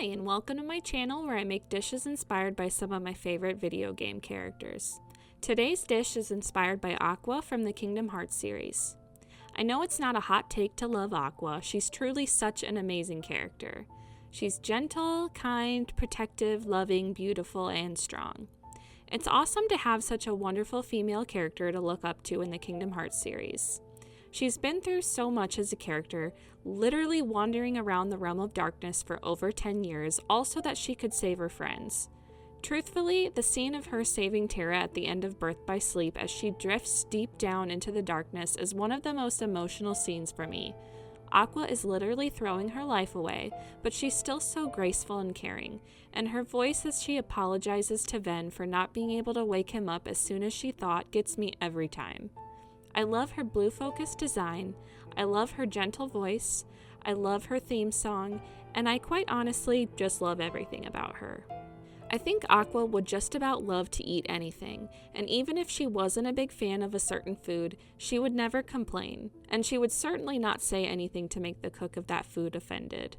Hi, and welcome to my channel where I make dishes inspired by some of my favorite video game characters. Today's dish is inspired by Aqua from the Kingdom Hearts series. I know it's not a hot take to love Aqua, she's truly such an amazing character. She's gentle, kind, protective, loving, beautiful, and strong. It's awesome to have such a wonderful female character to look up to in the Kingdom Hearts series. She's been through so much as a character, literally wandering around the realm of darkness for over 10 years, all so that she could save her friends. Truthfully, the scene of her saving Terra at the end of Birthbysleep as she drifts deep down into the darkness is one of the most emotional scenes for me. Aqua is literally throwing her life away, but she's still so graceful and caring, and her voice as she apologizes to Ven for not being able to wake him up as soon as she thought gets me every time. I love her blue-focused design, I love her gentle voice, I love her theme song, and I quite honestly just love everything about her. I think Aqua would just about love to eat anything, and even if she wasn't a big fan of a certain food, she would never complain, and she would certainly not say anything to make the cook of that food offended.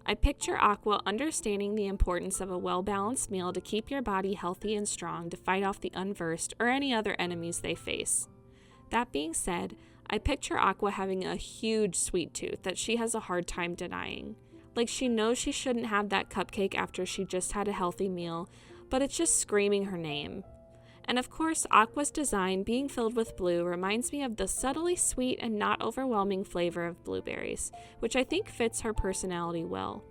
I picture Aqua understanding the importance of a well-balanced meal to keep your body healthy and strong to fight off the unversed or any other enemies they face. That being said, I picture Aqua having a huge sweet tooth that she has a hard time denying. Like she knows she shouldn't have that cupcake after she just had a healthy meal, but it's just screaming her name. And of course, Aqua's design being filled with blue reminds me of the subtly sweet and not overwhelming flavor of blueberries, which I think fits her personality well.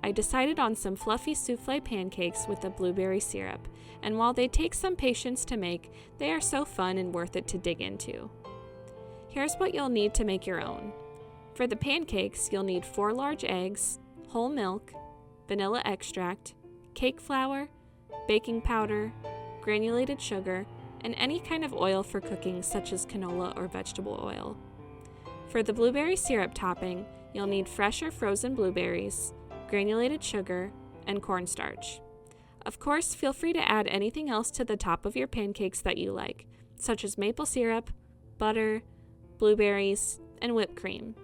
I decided on some fluffy souffle pancakes with the blueberry syrup, and while they take some patience to make, they are so fun and worth it to dig into. Here's what you'll need to make your own. For the pancakes, you'll need 4 large eggs, whole milk, vanilla extract, cake flour, baking powder, granulated sugar, and any kind of oil for cooking such as canola or vegetable oil. For the blueberry syrup topping, you'll need fresh or frozen blueberries, granulated sugar, and cornstarch. Of course, feel free to add anything else to the top of your pancakes that you like, such as maple syrup, butter, blueberries, and whipped cream.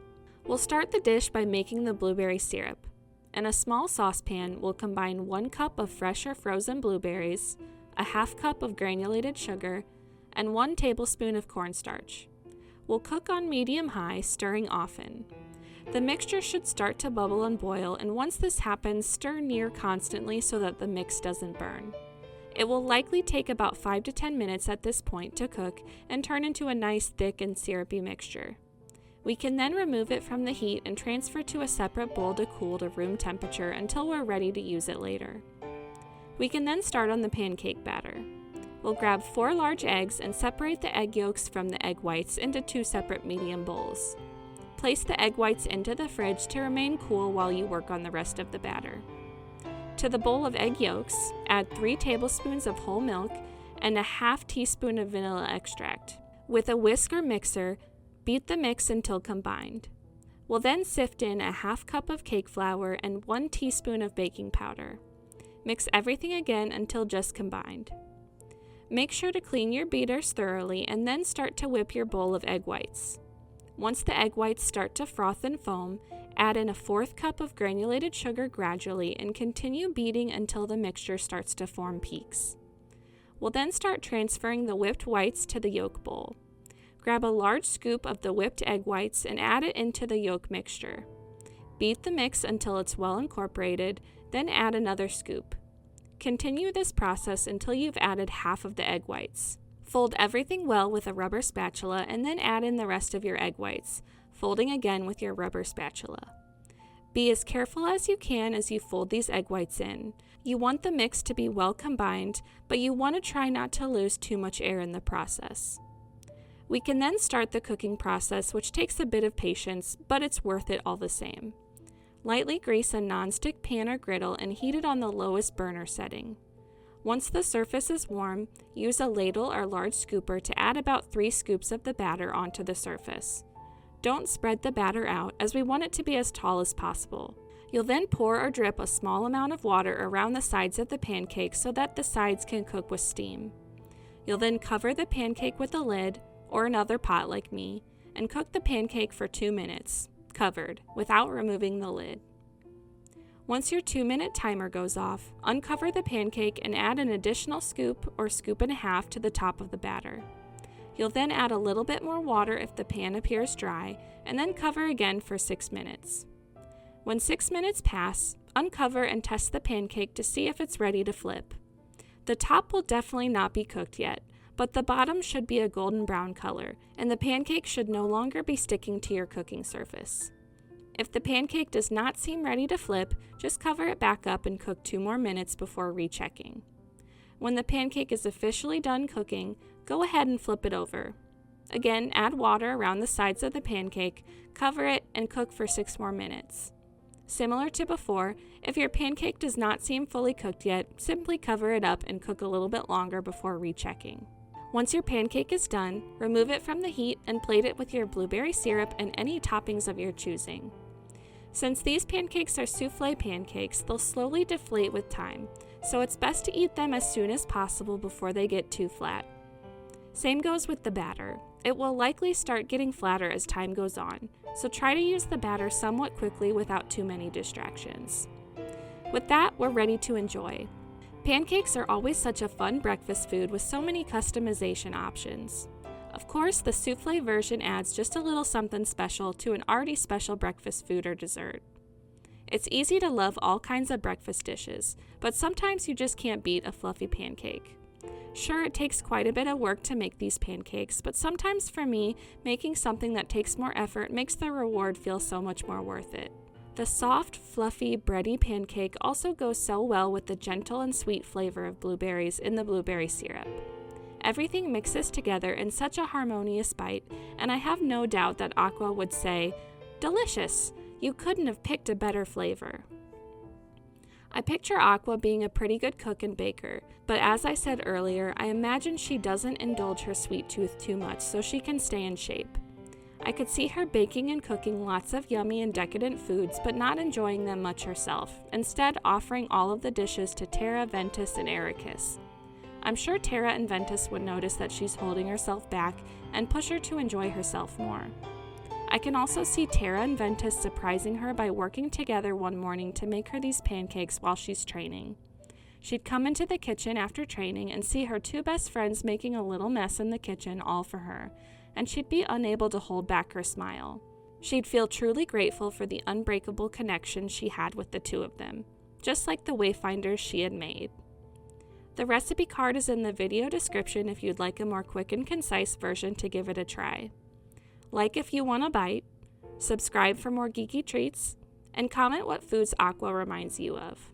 We'll start the dish by making the blueberry syrup. In a small saucepan, we'll combine 1 cup of fresh or frozen blueberries, a half cup of granulated sugar, and 1 tablespoon of cornstarch. We'll cook on medium-high, stirring often. The mixture should start to bubble and boil, and once this happens, stir near constantly so that the mix doesn't burn. It will likely take about 5 to 10 minutes at this point to cook and turn into a nice thick and syrupy mixture. We can then remove it from the heat and transfer to a separate bowl to cool to room temperature until we're ready to use it later. We can then start on the pancake batter. We'll grab 4 large eggs and separate the egg yolks from the egg whites into 2 separate medium bowls. Place the egg whites into the fridge to remain cool while you work on the rest of the batter. To the bowl of egg yolks, add 3 tablespoons of whole milk and a half teaspoon of vanilla extract. With a whisk or mixer, beat the mix until combined. We'll then sift in a half cup of cake flour and 1 teaspoon of baking powder. Mix everything again until just combined. Make sure to clean your beaters thoroughly and then start to whip your bowl of egg whites. Once the egg whites start to froth and foam, add in a 1/4 cup of granulated sugar gradually and continue beating until the mixture starts to form peaks. We'll then start transferring the whipped whites to the yolk bowl. Grab a large scoop of the whipped egg whites and add it into the yolk mixture. Beat the mix until it's well incorporated, then add another scoop. Continue this process until you've added half of the egg whites. Fold everything well with a rubber spatula and then add in the rest of your egg whites, folding again with your rubber spatula. Be as careful as you can as you fold these egg whites in. You want the mix to be well combined, but you want to try not to lose too much air in the process. We can then start the cooking process, which takes a bit of patience, but it's worth it all the same. Lightly grease a nonstick pan or griddle and heat it on the lowest burner setting. Once the surface is warm, use a ladle or large scooper to add about 3 scoops of the batter onto the surface. Don't spread the batter out as we want it to be as tall as possible. You'll then pour or drip a small amount of water around the sides of the pancake so that the sides can cook with steam. You'll then cover the pancake with a lid, or another pot like me, and cook the pancake for 2 minutes, covered, without removing the lid. Once your 2-minute timer goes off, uncover the pancake and add an additional scoop or scoop and a half to the top of the batter. You'll then add a little bit more water if the pan appears dry, and then cover again for 6 minutes. When 6 minutes pass, uncover and test the pancake to see if it's ready to flip. The top will definitely not be cooked yet, but the bottom should be a golden brown color, and the pancake should no longer be sticking to your cooking surface. If the pancake does not seem ready to flip, just cover it back up and cook 2 more minutes before rechecking. When the pancake is officially done cooking, go ahead and flip it over. Again, add water around the sides of the pancake, cover it, and cook for 6 more minutes. Similar to before, if your pancake does not seem fully cooked yet, simply cover it up and cook a little bit longer before rechecking. Once your pancake is done, remove it from the heat and plate it with your blueberry syrup and any toppings of your choosing. Since these pancakes are souffle pancakes, they'll slowly deflate with time, so it's best to eat them as soon as possible before they get too flat. Same goes with the batter. It will likely start getting flatter as time goes on, so try to use the batter somewhat quickly without too many distractions. With that, we're ready to enjoy. Pancakes are always such a fun breakfast food with so many customization options. Of course, the souffle version adds just a little something special to an already special breakfast food or dessert. It's easy to love all kinds of breakfast dishes, but sometimes you just can't beat a fluffy pancake. Sure, it takes quite a bit of work to make these pancakes, but sometimes for me, making something that takes more effort makes the reward feel so much more worth it. The soft, fluffy, bready pancake also goes so well with the gentle and sweet flavor of blueberries in the blueberry syrup. Everything mixes together in such a harmonious bite, and I have no doubt that Aqua would say, "Delicious! You couldn't have picked a better flavor." I picture Aqua being a pretty good cook and baker, but as I said earlier, I imagine she doesn't indulge her sweet tooth too much so she can stay in shape. I could see her baking and cooking lots of yummy and decadent foods, but not enjoying them much herself, instead offering all of the dishes to Tara, Ventus, and Ericus. I'm sure Tara and Ventus would notice that she's holding herself back and push her to enjoy herself more. I can also see Tara and Ventus surprising her by working together one morning to make her these pancakes while she's training. She'd come into the kitchen after training and see her 2 best friends making a little mess in the kitchen all for her, and she'd be unable to hold back her smile. She'd feel truly grateful for the unbreakable connection she had with the 2 of them, just like the wayfinders she had made. The recipe card is in the video description if you'd like a more quick and concise version to give it a try. Like if you want a bite, subscribe for more geeky treats, and comment what foods Aqua reminds you of.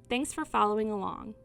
Thanks for following along.